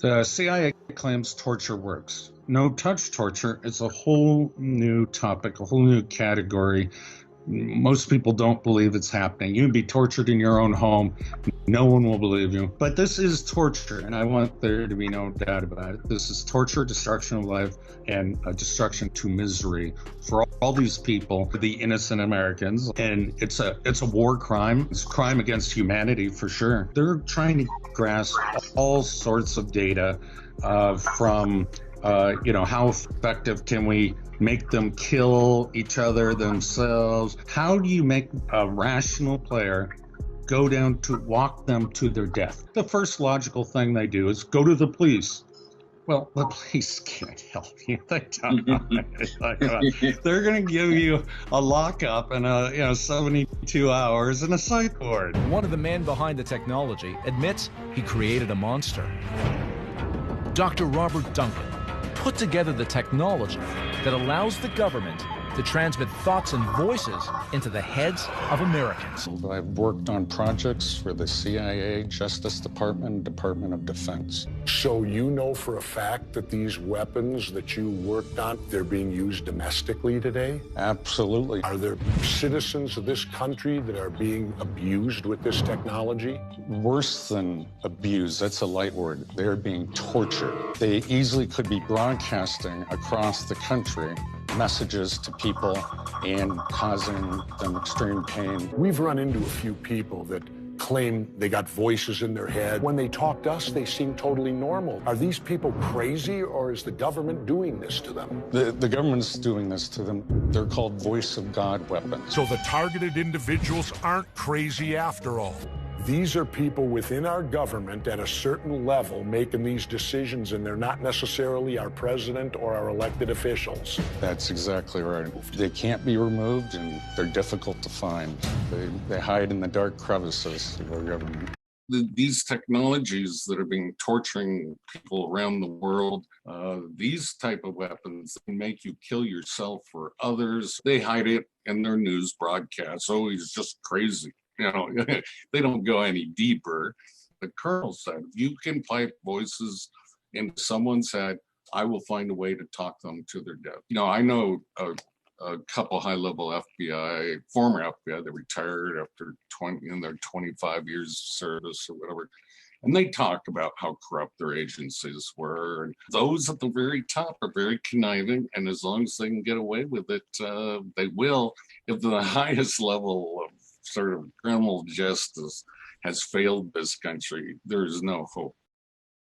The CIA claims torture works. No-touch torture is a whole new topic, a whole new category. Most people don't believe it's happening. You can be tortured in your own home. No one will believe you. But this is torture, and I want there to be no doubt about it. This is torture, destruction of life, and a destruction to misery for all these people, the innocent Americans. And it's a war crime. It's a crime against humanity for sure. They're trying to grasp all sorts of data from how effective can we make them kill each other themselves? How do you make a rational player go down to walk them to their death? The first logical thing they do is go to the police. Well, the police can't help you. They don't know. They're going to give you a lockup and 72 hours in a psych ward. One of the men behind the technology admits he created a monster. Dr. Robert Dawkins put together the technology that allows the government to transmit thoughts and voices into the heads of Americans. I've worked on projects for the CIA, Justice Department, Department of Defense. So you know for a fact that these weapons that you worked on, they're being used domestically today? Absolutely. Are there citizens of this country that are being abused with this technology? Worse than abused, that's a light word. They're being tortured. They easily could be broadcasting across the country messages to people and causing them extreme pain. We've run into a few people that claim they got voices in their head. When they talk to us, they seem totally normal. Are these people crazy, or is the government doing this to them? The government's doing this to them. They're called voice of God weapons. So the targeted individuals aren't crazy after all. These are people within our government at a certain level making these decisions, and they're not necessarily our president or our elected officials. That's exactly right. They can't be removed, and they're difficult to find. They hide in the dark crevices of our government. These technologies that are being torturing people around the world, these type of weapons can make you kill yourself or others. They hide it in their news broadcasts. Oh, he's just crazy. They don't go any deeper. The colonel said, if you can pipe voices into someone's head, I will find a way to talk them to their death. I know a couple high-level former FBI that retired after their 25 years of service or whatever. And they talk about how corrupt their agencies were. And those at the very top are very conniving. And as long as they can get away with it, they will. If the highest level of sort of criminal justice has failed this country, there is no hope